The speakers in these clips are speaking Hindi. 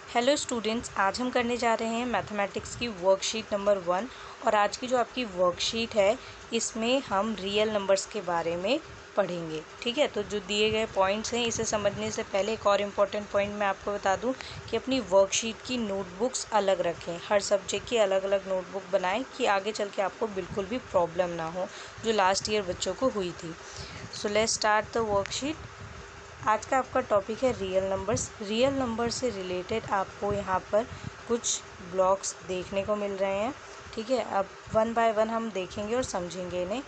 हेलो स्टूडेंट्स, आज हम करने जा रहे हैं मैथमेटिक्स की वर्कशीट नंबर 1। और आज की जो आपकी वर्कशीट है इसमें हम रियल नंबर्स के बारे में पढ़ेंगे। ठीक है, तो जो दिए गए पॉइंट्स हैं इसे समझने से पहले एक और इम्पॉर्टेंट पॉइंट मैं आपको बता दूं कि अपनी वर्कशीट की नोटबुक्स अलग रखें। हर सब्जेक्ट की अलग अलग नोटबुक बनाएं कि आगे चल के आपको बिल्कुल भी प्रॉब्लम ना हो जो लास्ट ईयर बच्चों को हुई थी। So let's start the worksheet. आज का आपका टॉपिक है रियल नंबर्स। रियल नंबर से रिलेटेड आपको यहाँ पर कुछ ब्लॉक्स देखने को मिल रहे हैं। ठीक है, अब वन बाय वन हम देखेंगे और समझेंगे इन्हें।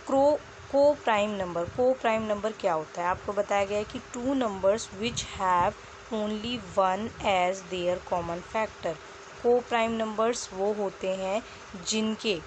को प्राइम नंबर क्या होता है? आपको बताया गया है कि two numbers which have only one as their common factor. को प्राइम नंबर्स वो होते हैं जिनके,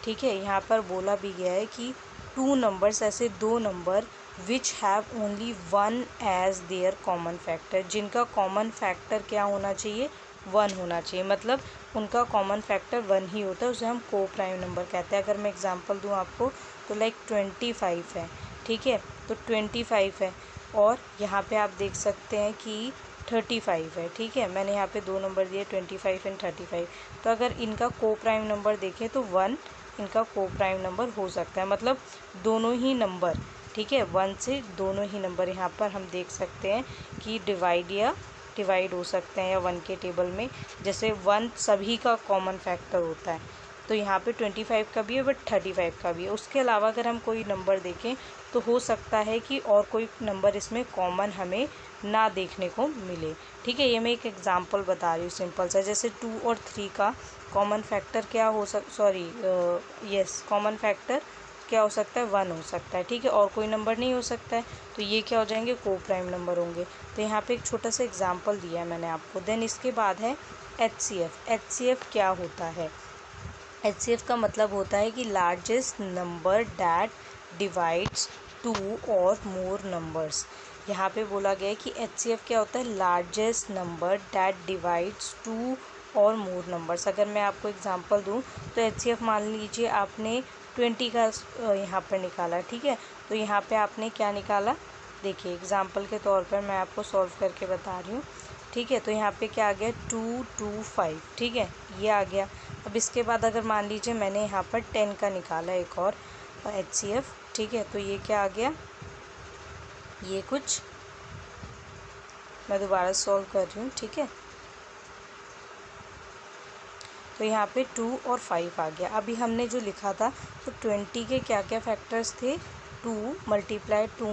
ठीक है, यहाँ पर बोला भी गया है कि टू नंबर्स, ऐसे दो number which have only one as their common factor, जिनका कॉमन फैक्टर क्या होना चाहिए? वन होना चाहिए। मतलब उनका कॉमन फैक्टर वन ही होता है, उसे हम को प्राइम नंबर कहते हैं। अगर मैं एग्जांपल दूं आपको तो लाइक 25 है। ठीक है, तो 25 है और यहाँ पे आप देख सकते हैं कि 35 है। ठीक है, मैंने यहाँ पे दो नंबर दिए 25 एंड 35। तो अगर इनका को प्राइम नंबर देखें तो वन इनका को प्राइम नंबर हो सकता है। मतलब दोनों ही नंबर, ठीक है, वन से दोनों ही नंबर यहाँ पर हम देख सकते हैं कि डिवाइड हो सकते हैं या वन के टेबल में। जैसे वन सभी का कॉमन फैक्टर होता है, तो यहाँ पे 25 का भी है बट 35 का भी है। उसके अलावा अगर हम कोई नंबर देखें तो हो सकता है कि और कोई नंबर इसमें कॉमन हमें ना देखने को मिले। ठीक है, ये मैं एक एग्जांपल बता रही हूँ सिंपल सा। जैसे 2 और 3 का कॉमन फैक्टर क्या हो कॉमन फैक्टर क्या हो सकता है? वन हो सकता है। ठीक है, और कोई नंबर नहीं हो सकता है, तो ये क्या हो जाएंगे? को प्राइम नंबर होंगे। तो यहाँ पे एक छोटा सा एग्जांपल दिया है मैंने आपको। देन इसके बाद है HCF। HCF क्या होता है? HCF का मतलब होता है कि largest number that divides two or more numbers. यहाँ पे बोला गया है कि HCF क्या होता है? Largest number that divides two or more numbers. अगर मैं आपको एग्जांपल दूँ तो HCF मान लीजिए आपने 20 का यहाँ पर निकाला। ठीक है, तो यहाँ पे आपने क्या निकाला? देखिए एग्जांपल के तौर पर मैं आपको सॉल्व करके बता रही हूँ। ठीक है, तो यहाँ पे क्या आ गया? 225। ठीक है, ये आ गया। अब इसके बाद अगर मान लीजिए मैंने यहाँ पर 10 का निकाला एक और HCF। ठीक है, तो ये क्या आ गया? ये कुछ मैं दोबारा सॉल्व कर रही हूँ। ठीक है, तो यहाँ पे 2 और 5 आ गया। अभी हमने जो लिखा था तो 20 के क्या क्या फैक्टर्स थे? 2 × 2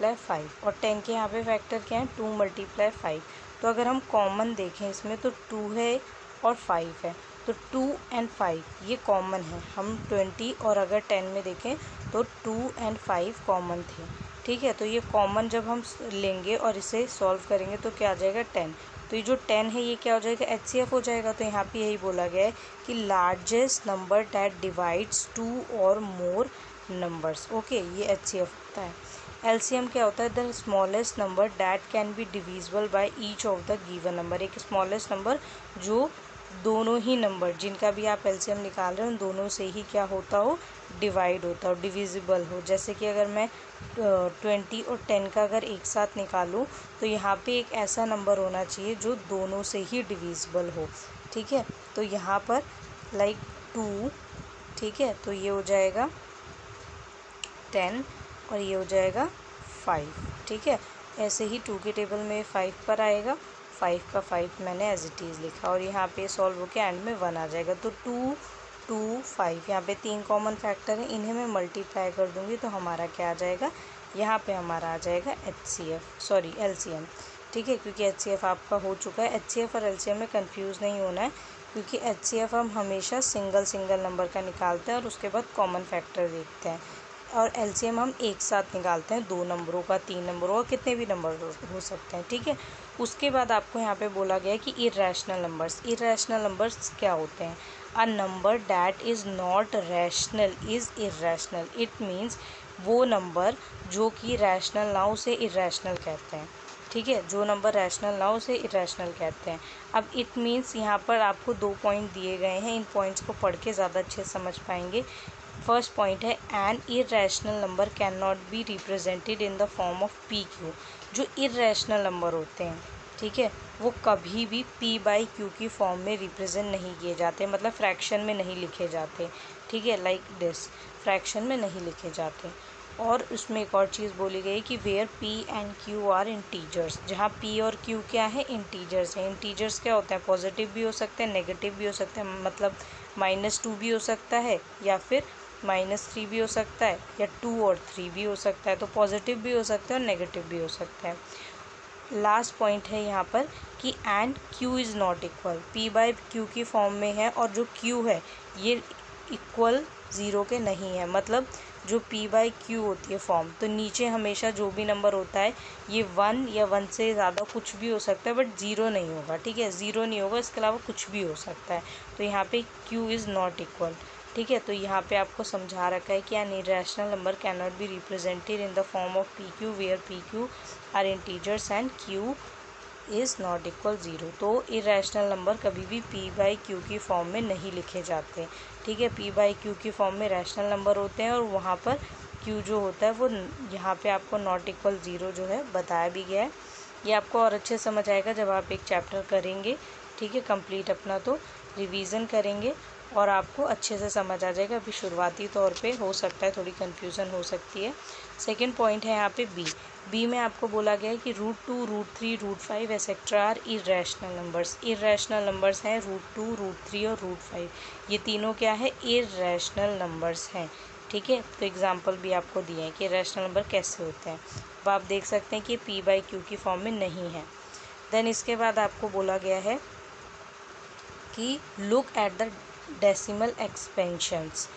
× 5। और 10 के यहाँ पे फैक्टर क्या है? 2 × 5। तो अगर हम कॉमन देखें इसमें तो 2 है और 5 है, तो 2 और 5 ये कॉमन है। हम 20 और अगर 10 में देखें तो 2 और 5 कॉमन थे। ठीक है, तो ये कॉमन जब हम लेंगे और इसे सॉल्व करेंगे तो क्या आ जाएगा? 10। तो ये जो 10 है ये क्या हो जाएगा? HCF हो जाएगा। तो यहाँ पे यही बोला गया है कि largest number that divides two or more numbers. Okay, ये HCF होता है। LCM क्या होता है? The smallest number that can be divisible by each of the given number. एक स्मॉलेस्ट नंबर जो दोनों ही नंबर जिनका भी आप LCM निकाल रहे हो उन दोनों से ही क्या होता हो? डिवाइड होता हो, डिविजिबल हो। जैसे कि अगर मैं 20 और 10 का अगर एक साथ निकालूं तो यहाँ पे एक ऐसा नंबर होना चाहिए जो दोनों से ही डिविजिबल हो। ठीक है, तो यहाँ पर लाइक 2, ठीक है, तो ये हो जाएगा 10 और ये हो जाएगा 5। ठीक है, ऐसे ही 2 के टेबल में 5 पर आएगा, 5 का 5 मैंने एज इट इज़ लिखा और यहाँ पे सॉल्व होकर एंड में 1 आ जाएगा। तो 2, 2, 5 यहाँ पे 3 कॉमन फैक्टर हैं, इन्हें मैं मल्टीप्लाई कर दूँगी तो हमारा क्या आ जाएगा? यहाँ पे हमारा आ जाएगा LCM। ठीक है, क्योंकि HCF आपका हो चुका है। HCF और LCM में कंफ्यूज नहीं होना है, क्योंकि HCF हम हमेशा सिंगल नंबर का निकालते हैं और उसके बाद कॉमन फैक्टर देखते हैं, और LCM हम एक साथ निकालते हैं 2 नंबरों का, 3 नंबरों का, कितने भी नंबर हो सकते हैं। ठीक है, उसके बाद आपको यहाँ पे बोला गया है कि इरेशनल नंबर्स क्या होते हैं? A number that is not rational is irrational. It means वो नंबर जो कि रैशनल ना हो उसे इरेशनल कहते हैं। ठीक है, जो नंबर रैशनल ना हो उसे इरेशनल कहते हैं। अब इट मीन्स यहाँ पर आपको 2 पॉइंट दिए गए हैं, इन पॉइंट्स को पढ़ के ज़्यादा अच्छे से समझ पाएंगे। फर्स्ट पॉइंट है N irrational number can not be represented in the form of PQ। जो इरेशनल नंबर होते हैं, ठीक है, वो कभी भी p बाई q की फॉर्म में रिप्रेजेंट नहीं किए जाते, मतलब फ्रैक्शन में नहीं लिखे जाते। ठीक है, लाइक दिस, फ्रैक्शन में नहीं लिखे जाते। और उसमें एक और चीज़ बोली गई कि where p and q are integers, जहाँ p और q क्या है, इंटीजर्स हैं। इंटीजर्स क्या होता है, पॉजिटिव भी हो सकते हैं, नेगेटिव भी हो सकते हैं, मतलब -2 भी हो सकता है या फिर -3 भी हो सकता है, या 2 और 3 भी हो सकता है। तो पॉजिटिव भी हो सकता है और नेगेटिव भी हो सकता है। लास्ट पॉइंट है यहाँ पर कि and q is not equal, p by q की फॉर्म में है और जो q है ये इक्वल 0 के नहीं है। मतलब जो p बाई q होती है फॉर्म, तो नीचे हमेशा जो भी नंबर होता है ये 1 या 1 से ज़्यादा कुछ भी हो सकता है, बट 0 नहीं होगा। ठीक है, 0 नहीं होगा, इसके अलावा कुछ भी हो सकता है। तो यहाँ पे q इज़ नॉट इक्वल। ठीक है, तो यहाँ पे आपको समझा रखा है कि an irrational number can not be represented in the form of p q where p q are integers and q is not equal 0। तो इरेशनल नंबर कभी भी p बाई q की फॉर्म में नहीं लिखे जाते। ठीक है, p बाई q की फॉर्म में रैशनल नंबर होते हैं और वहाँ पर q जो होता है वो यहाँ पे आपको नॉट इक्वल 0 जो है बताया भी गया है। ये आपको और अच्छे समझ आएगा जब आप एक चैप्टर करेंगे। ठीक है, कंप्लीट अपना तो रिवीजन करेंगे और आपको अच्छे से समझ आ जाएगा। अभी शुरुआती तौर पे हो सकता है थोड़ी कन्फ्यूज़न हो सकती है। सेकंड पॉइंट है यहाँ पे बी में आपको बोला गया है कि √2, √3, √5 etcetera are irrational numbers. Irrational numbers हैं √2, √3 और √5। ये तीनों क्या है, इरेशनल नंबर्स हैं। ठीक है, तो एग्जाम्पल भी आपको दिए हैं कि इरेशनल नंबर कैसे होते हैं। अब आप देख सकते हैं कि p बाई q की फॉर्म में नहीं है। देन इसके बाद आपको बोला गया है कि look at the decimal expansions.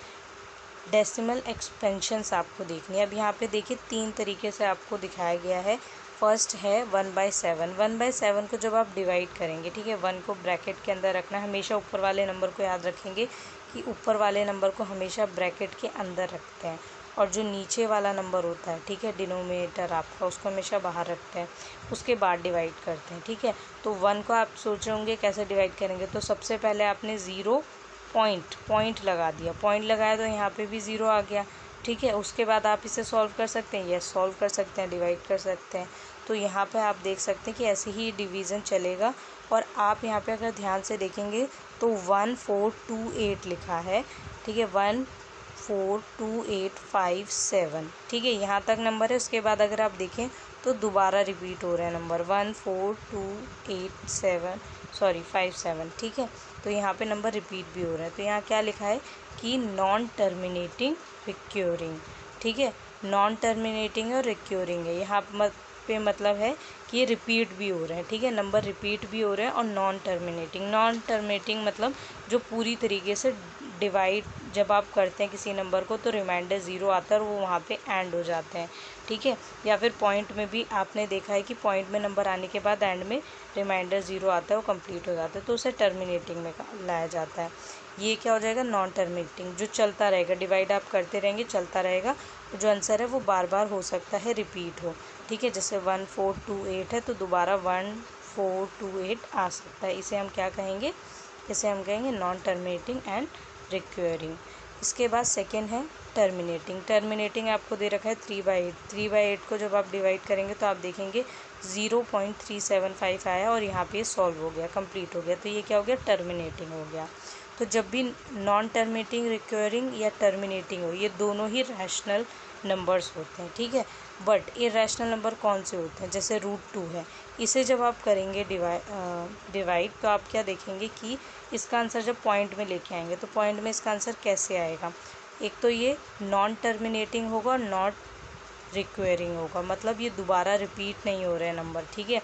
Decimal expansions आपको देखनी है। अब यहाँ पे देखिए 3 तरीके से आपको दिखाया गया है। फर्स्ट है 1/7। 1/7 को जब आप डिवाइड करेंगे, ठीक है, 1 को ब्रैकेट के अंदर रखना है। हमेशा ऊपर वाले नंबर को याद रखेंगे कि ऊपर वाले नंबर को हमेशा ब्रैकेट के अंदर रखते हैं और जो नीचे वाला नंबर होता है, ठीक है, डिनोमिनेटर आपका, उसको हमेशा बाहर रखते हैं। उसके बाद डिवाइड करते हैं। ठीक है, तो 1 को आप सोच रहे होंगे कैसे डिवाइड करेंगे। तो सबसे पहले आपने 0 पॉइंट लगा दिया, पॉइंट लगाया तो यहाँ पे भी 0 आ गया। ठीक है, उसके बाद आप इसे सॉल्व कर सकते हैं, यस सॉल्व कर सकते हैं, डिवाइड कर सकते हैं। तो यहाँ पे आप देख सकते हैं कि ऐसे ही डिवीज़न चलेगा। और आप यहाँ पे अगर ध्यान से देखेंगे तो 1428 लिखा है। ठीक है, 142857। ठीक है, यहाँ तक नंबर है। उसके बाद अगर आप देखें तो दोबारा रिपीट हो रहा है नंबर 57। ठीक है, तो यहाँ पे नंबर रिपीट भी हो रहा है। तो यहाँ क्या लिखा है कि नॉन टर्मिनेटिंग रिक्योरिंग। ठीक है, नॉन टर्मिनेटिंग और रिक्योरिंग है यहाँ पे, मतलब है कि ये रिपीट भी हो रहे हैं। ठीक है, नंबर रिपीट भी हो रहे हैं। और नॉन टर्मिनेटिंग मतलब जो पूरी तरीके से डिवाइड जब आप करते हैं किसी नंबर को तो रिमाइंडर 0 आता है और वो वहाँ पे एंड हो जाते हैं। ठीक है, या फिर पॉइंट में भी आपने देखा है कि पॉइंट में नंबर आने के बाद एंड में रिमाइंडर 0 आता है, वो कंप्लीट हो जाता है, तो उसे टर्मिनेटिंग में लाया जाता है। ये क्या हो जाएगा, नॉन टर्मिनेटिंग, जो चलता रहेगा, डिवाइड आप करते रहेंगे, चलता रहेगा। जो आंसर है वो बार बार हो सकता है रिपीट हो। ठीक है, जैसे 1428 है तो दोबारा 1428 आ सकता है। इसे हम क्या कहेंगे, इसे हम कहेंगे नॉन टर्मिनेटिंग एंड रिक्योरिंग। इसके बाद सेकेंड है टर्मिनेटिंग आपको दे रखा है 3/8। 3/8 को जब आप डिवाइड करेंगे तो आप देखेंगे 0.375 आया और यहाँ पे सॉल्व हो गया, कंप्लीट हो गया। तो ये क्या हो गया, टर्मिनेटिंग हो गया। तो जब भी नॉन टर्मिनेटिंग, रिक्योरिंग या टर्मिनेटिंग हो, ये दोनों ही रैशनल नंबर्स होते हैं। ठीक है, बट इरेशनल नंबर कौन से होते हैं, जैसे √2 है, इसे जब आप करेंगे डिवाइड तो आप क्या देखेंगे कि इसका आंसर जब पॉइंट में लेके आएंगे तो पॉइंट में इसका आंसर कैसे आएगा। एक तो ये नॉन टर्मिनेटिंग होगा और नॉट रिक्वायरिंग होगा, मतलब ये दोबारा रिपीट नहीं हो रहे हैं नंबर। ठीक है,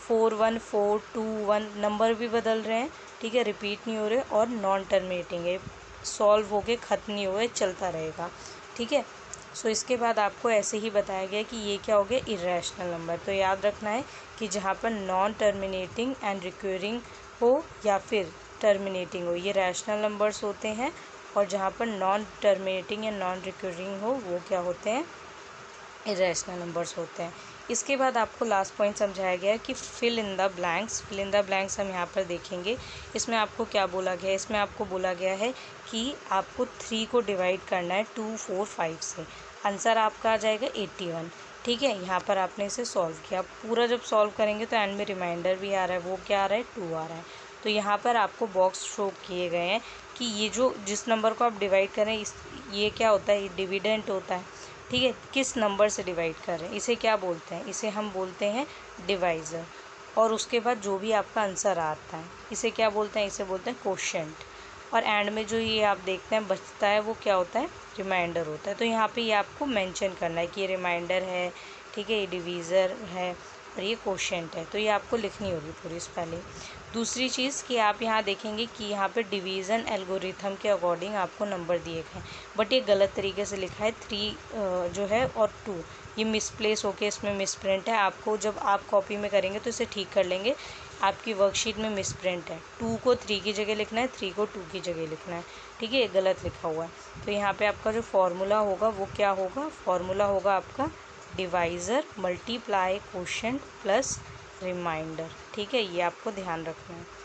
41421 नंबर भी बदल रहे हैं। ठीक है, रिपीट नहीं हो रहे और नॉन टर्मिनेटिंग है, सॉल्व हो गए, ख़त्म नहीं हुए, चलता रहेगा। ठीक है, सो इसके बाद आपको ऐसे ही बताया गया कि ये क्या हो गया, इरेशनल नंबर। तो याद रखना है कि जहाँ पर नॉन टर्मिनेटिंग एंड रिक्वायरिंग हो या फिर टर्मिनेटिंग हो, ये रैशनल नंबर्स होते हैं। और जहाँ पर नॉन टर्मिनेटिंग या नॉन रिक्वायरिंग हो वो क्या होते हैं, इरेशनल नंबर्स होते हैं। इसके बाद आपको लास्ट पॉइंट समझाया गया है कि फिल इन द ब्लैंक्स हम यहाँ पर देखेंगे। इसमें आपको क्या बोला गया है, इसमें आपको बोला गया है कि आपको 3 को डिवाइड करना है 2, 4, 5 से। आंसर आपका आ जाएगा 81। ठीक है, यहाँ पर आपने इसे सॉल्व किया। पूरा जब सॉल्व करेंगे तो एंड में रिमाइंडर भी आ रहा है, वो क्या आ रहा है 2 आ रहा है। तो यहाँ पर आपको बॉक्स शो किए गए हैं कि ये जो जिस नंबर को आप डिवाइड करें ये क्या होता है, ये डिविडेंट होता है। ठीक है, किस नंबर से डिवाइड कर रहे हैं इसे क्या बोलते हैं, इसे हम बोलते हैं डिवाइज़र। और उसके बाद जो भी आपका आंसर आता है इसे क्या बोलते हैं, इसे बोलते हैं कोशेंट। और एंड में जो ये आप देखते हैं बचता है वो क्या होता है, रिमाइंडर होता है। तो यहाँ पे ये आपको मेंशन करना है कि ये रिमाइंडर है, ठीक है, ये डिवीज़र है और ये कोशेंट है। तो ये आपको लिखनी होगी पूरी स्पेलिंग। दूसरी चीज़ कि आप यहाँ देखेंगे कि यहाँ पे डिवीज़न एल्गोरिथम के अकॉर्डिंग आपको नंबर दिए गए हैं, बट ये गलत तरीके से लिखा है। 3 जो है और 2 ये मिसप्लेस होके इसमें मिसप्रिंट है। आपको जब आप कॉपी में करेंगे तो इसे ठीक कर लेंगे। आपकी वर्कशीट में मिसप्रिंट है, 2 को 3 की जगह लिखना है, 3 को 2 की जगह लिखना है। ठीक है, ये गलत लिखा हुआ है। तो यहाँ पे आपका जो फॉर्मूला होगा वो क्या होगा, फॉर्मूला होगा आपका divisor multiply quotient plus remainder. ठीक है, ये आपको ध्यान रखना है।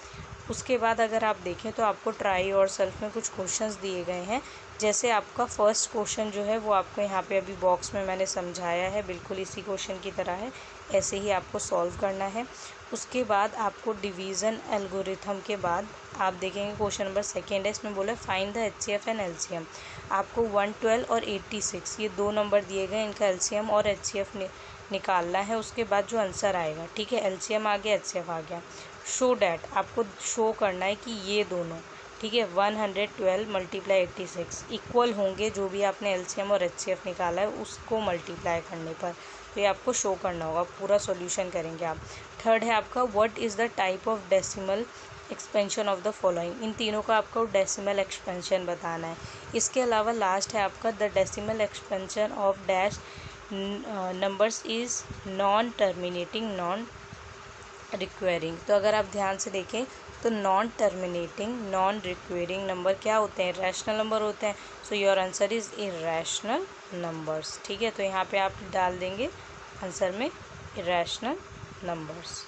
उसके बाद अगर आप देखें तो आपको ट्राई और सेल्फ में कुछ क्वेश्चंस दिए गए हैं। जैसे आपका फर्स्ट क्वेश्चन जो है वो आपको यहाँ पे अभी बॉक्स में मैंने समझाया है, बिल्कुल इसी क्वेश्चन की तरह है, ऐसे ही आपको सॉल्व करना है। उसके बाद आपको डिवीज़न एल्गोरिथम के बाद आप देखेंगे क्वेश्चन नंबर 2 है, इसमें बोला find the HCF and LCM। आपको 112 और 86 ये 2 नंबर दिए गए, इनका LCM और HCF निकालना है। उसके बाद जो आंसर आएगा, ठीक है, LCM आ गया, HCF आ गया, शो डैट आपको शो करना है कि ये दोनों, ठीक है, 112 मल्टीप्लाई 86 इक्वल होंगे जो भी आपने LCM और HCF निकाला है उसको मल्टीप्लाई करने पर। तो ये आपको शो करना होगा, पूरा सॉल्यूशन करेंगे आप। थर्ड है आपका what is the type of decimal expansion of the following. इन तीनों का आपको डेसिमल एक्सपेंशन बताना है। इसके अलावा लास्ट है आपका the decimal expansion of dash numbers is non terminating non requiring. तो अगर आप ध्यान से देखें तो non terminating non requiring number क्या होते हैं, रैशनल नंबर होते हैं। So your answer is irrational numbers. ठीक है, तो यहाँ पे आप डाल देंगे आंसर में इरैशनल नंबर्स।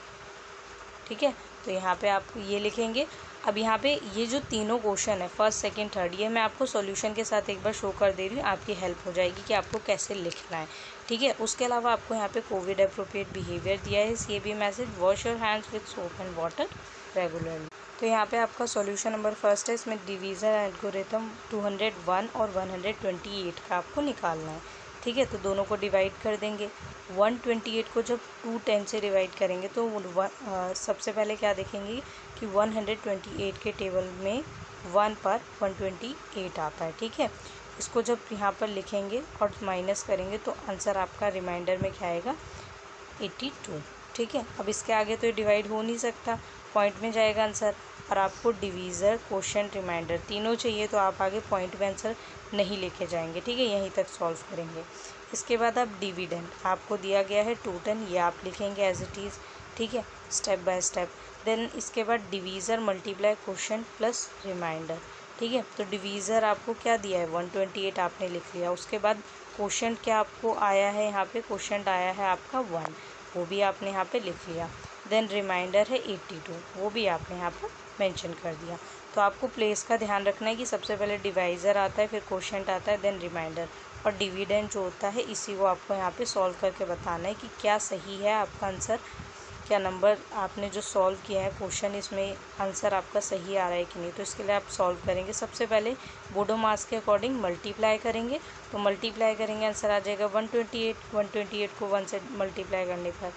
ठीक है, तो यहाँ पे आप ये लिखेंगे। अब यहाँ पे ये जो तीनों क्वेश्चन है फर्स्ट सेकंड थर्ड, ये मैं आपको सॉल्यूशन के साथ एक बार शो कर दे रही हूँ, आपकी हेल्प हो जाएगी कि आपको कैसे लिखना है। ठीक है, उसके अलावा आपको यहाँ पे कोविड अप्रोप्रिएट बिहेवियर दिया है, CAB message wash your hands with soap and water regularly. तो यहाँ पे आपका सॉल्यूशन नंबर फर्स्ट है, इसमें डिवीज़न एल्गोरिथम 201 और 128 का आपको निकालना है। ठीक है, तो दोनों को डिवाइड कर देंगे। 128 को जब 210 से डिवाइड करेंगे तो सबसे पहले क्या देखेंगे कि 128 के टेबल में 1 पर 128 आता है। ठीक है, इसको जब यहाँ पर लिखेंगे और माइनस करेंगे तो आंसर आपका रिमाइंडर में क्या आएगा 82। ठीक है, अब इसके आगे तो ये डिवाइड हो नहीं सकता, पॉइंट में जाएगा आंसर। और आपको डिवीज़र कोशेंट रिमाइंडर तीनों चाहिए तो आप आगे पॉइंट में आंसर नहीं लेके जाएंगे। ठीक है, यहीं तक सॉल्व करेंगे। इसके बाद आप डिविडेंड आपको दिया गया है 210, ये आप लिखेंगे एज इट इज़। ठीक है, स्टेप बाय स्टेप। देन इसके बाद divisor multiply quotient plus remainder. ठीक है, तो डिवीज़र आपको क्या दिया है 128 आपने लिख लिया। उसके बाद कोशेंट क्या आपको आया है, यहाँ पे कोशेंट आया है आपका 1, वो भी आपने यहाँ पे लिख लिया। देन रिमाइंडर है 82, वो भी आपने यहाँ पर मेंशन कर दिया। तो आपको प्लेस का ध्यान रखना है कि सबसे पहले डिवाइज़र आता है, फिर कोशेंट आता है, देन रिमाइंडर, और डिविडेंड जो होता है इसी को आपको यहाँ पे सॉल्व करके बताना है कि क्या सही है आपका आंसर, क्या नंबर आपने जो सॉल्व किया है क्वेश्चन इसमें आंसर आपका सही आ रहा है कि नहीं। तो इसके लिए आप सॉल्व करेंगे, सबसे पहले बोडो मास के अकॉर्डिंग मल्टीप्लाई करेंगे। तो मल्टीप्लाई करेंगे आंसर आ जाएगा 128 को 1 से मल्टीप्लाई करने पर,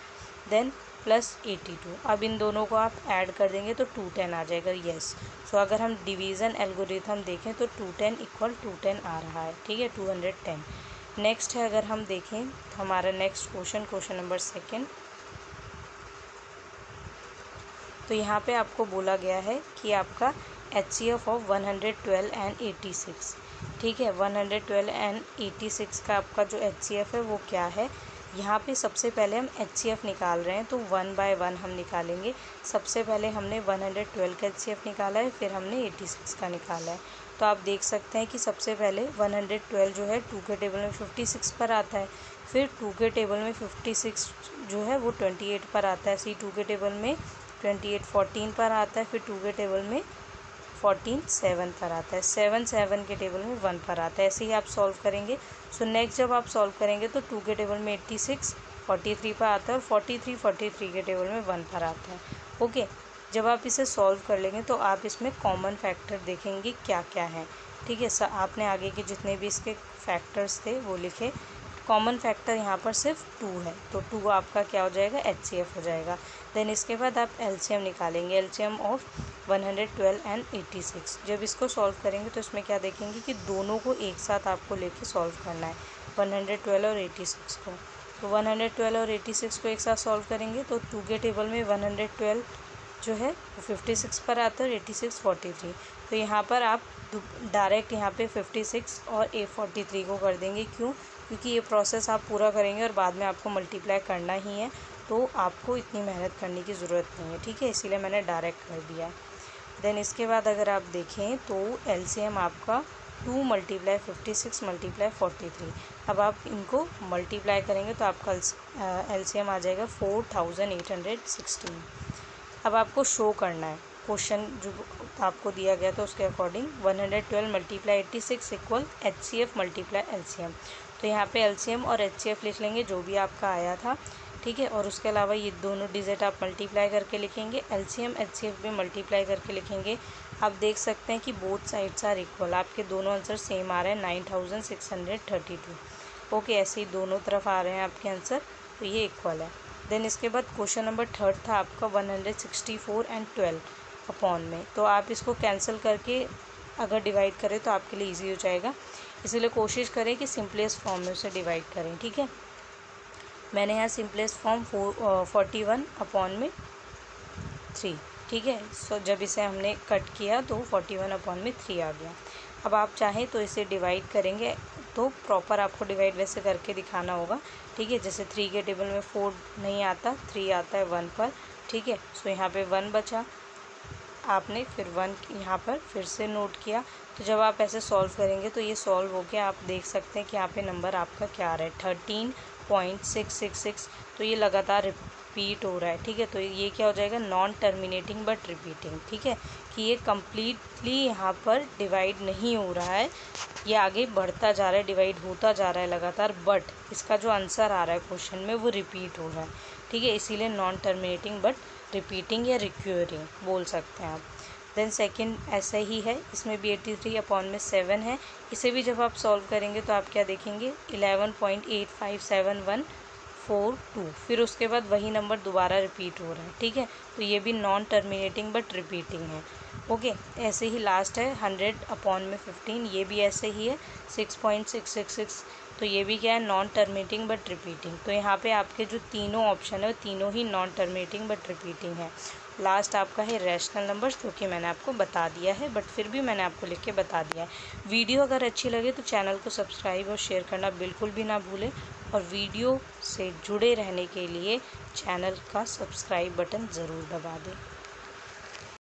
देन प्लस 82। अब इन दोनों को आप ऐड कर देंगे तो 210 आ जाएगा। यस, सो अगर हम डिवीज़न एल्गोरिथम देखें तो 210 इक्वल 210 आ रहा है। ठीक है, 210। नेक्स्ट है अगर हम देखें तो हमारा नेक्स्ट क्वेश्चन नंबर 2, तो यहाँ पे आपको बोला गया है कि आपका HCF ऑफ 112 एंड 86। ठीक है, 112 एंड 86 का आपका जो HCF है वो क्या है। यहाँ पे सबसे पहले हम HCF निकाल रहे हैं तो 1 बाय 1 हम निकालेंगे। सबसे पहले हमने 112 का HCF निकाला है, फिर हमने 86 का निकाला है। तो आप देख सकते हैं कि सबसे पहले 112 जो है 2 के टेबल में 56 पर आता है, फिर 2 के टेबल में 56 जो है वो 28 पर आता है, C2 के टेबल में 28 14 पर आता है, फिर 2 के टेबल में 14 7 पर आता है, 7 7 के टेबल में 1 पर आता है। ऐसे ही आप सॉल्व करेंगे। सो नेक्स्ट जब आप सॉल्व करेंगे तो 2 के टेबल में 86 43 पर आता है और 43 43 के टेबल में 1 पर आता है। ओके, जब आप इसे सॉल्व कर लेंगे तो आप इसमें कॉमन फैक्टर देखेंगे क्या क्या है। ठीक है, आपने आगे के जितने भी इसके फैक्टर्स थे वो लिखे। कॉमन फैक्टर यहाँ पर सिर्फ 2 है, तो 2 आपका क्या हो जाएगा, HCF हो जाएगा। देन इसके बाद आप LCM निकालेंगे, LCM ऑफ 112 एंड 86। जब इसको सॉल्व करेंगे तो इसमें क्या देखेंगे कि दोनों को एक साथ आपको लेके सॉल्व करना है, 112 और 86 को। तो 112 और 86 को एक साथ सॉल्व करेंगे तो 2 के टेबल में 112 जो है वो 56 पर आता है और 86 43। तो यहाँ पर आप डायरेक्ट यहाँ पे 56 और 43 को कर देंगे। क्यों? क्योंकि ये प्रोसेस आप पूरा करेंगे और बाद में आपको मल्टीप्लाई करना ही है, तो आपको इतनी मेहनत करने की ज़रूरत नहीं है। ठीक है, इसीलिए मैंने डायरेक्ट कर दिया है। देन इसके बाद अगर आप देखें तो LCM आपका 2 × 56 × 43। अब आप इनको मल्टीप्लाई करेंगे तो आपका LCM आ जाएगा 4816। अब आपको शो करना है, क्वेश्चन जो आपको दिया गया था उसके अकॉर्डिंग 112 × 86 इक्वल HCF × LCM। तो यहाँ पे LCM और HCF लिख लेंगे जो भी आपका आया था। ठीक है, और उसके अलावा ये दोनों डिजिट आप मल्टीप्लाई करके लिखेंगे, LCM HCF भी मल्टीप्लाई करके लिखेंगे। आप देख सकते हैं कि बोथ साइड्स आर इक्वल, आपके दोनों आंसर सेम आ रहे हैं 9632। ओके, ऐसे ही दोनों तरफ आ रहे हैं आपके आंसर, तो ये इक्वल है। देन इसके बाद क्वेश्चन नंबर 3 था आपका 164 एंड 12 अपॉन में। तो आप इसको कैंसिल करके अगर डिवाइड करें तो आपके लिए इजी हो जाएगा, इसलिए कोशिश करें कि सिंपलेस्ट फॉर्म में उसे डिवाइड करें। ठीक है, मैंने यहाँ सिंपलेस्ट फॉर्म 41 अपॉन में 3। ठीक है, सो जब इसे हमने कट किया तो 41 अपॉन में 3 आ गया। अब आप चाहें तो इसे डिवाइड करेंगे तो प्रॉपर आपको डिवाइड वैसे करके दिखाना होगा। ठीक है, जैसे 3 के टेबल में 4 नहीं आता, 3 आता है 1 पर। ठीक है, सो यहाँ पे 1 बचा, आपने फिर 1 यहाँ पर फिर से नोट किया। तो जब आप ऐसे सॉल्व करेंगे तो ये सॉल्व हो गया। आप देख सकते हैं कि यहाँ पे नंबर आपका क्या आ रहा है, 13.666। तो ये लगातार रिपीट हो रहा है। ठीक है, तो ये क्या हो जाएगा, नॉन टर्मिनेटिंग बट रिपीटिंग। ठीक है, कि ये कम्प्लीटली यहाँ पर डिवाइड नहीं हो रहा है, ये आगे बढ़ता जा रहा है, डिवाइड होता जा रहा है लगातार, बट इसका जो आंसर आ रहा है क्वेश्चन में वो रिपीट हो रहा है। ठीक है, इसीलिए नॉन टर्मिनेटिंग बट रिपीटिंग या रिक्यूरिंग बोल सकते हैं आप। देन सेकंड ऐसा ही है, इसमें भी 83 अपॉन में 7 है। इसे भी जब आप सॉल्व करेंगे तो आप क्या देखेंगे, 11.857142। फिर उसके बाद वही नंबर दोबारा रिपीट हो रहा है। ठीक है, तो ये भी नॉन टर्मिनेटिंग बट रिपीटिंग है। ओके, ऐसे ही लास्ट है 100 अपॉन में 15, ये भी ऐसे ही है 6.666। तो ये भी क्या है, नॉन टर्मिनेटिंग बट रिपीटिंग। तो यहाँ पे आपके जो तीनों ऑप्शन है वो तीनों ही नॉन टर्मिनेटिंग बट रिपीटिंग है। लास्ट आपका है रैशनल नंबर्स, जो कि मैंने आपको बता दिया है, बट फिर भी मैंने आपको लिख के बता दिया है। वीडियो अगर अच्छी लगे तो चैनल को सब्सक्राइब और शेयर करना बिल्कुल भी ना भूलें, और वीडियो से जुड़े रहने के लिए चैनल का सब्सक्राइब बटन ज़रूर दबा दें।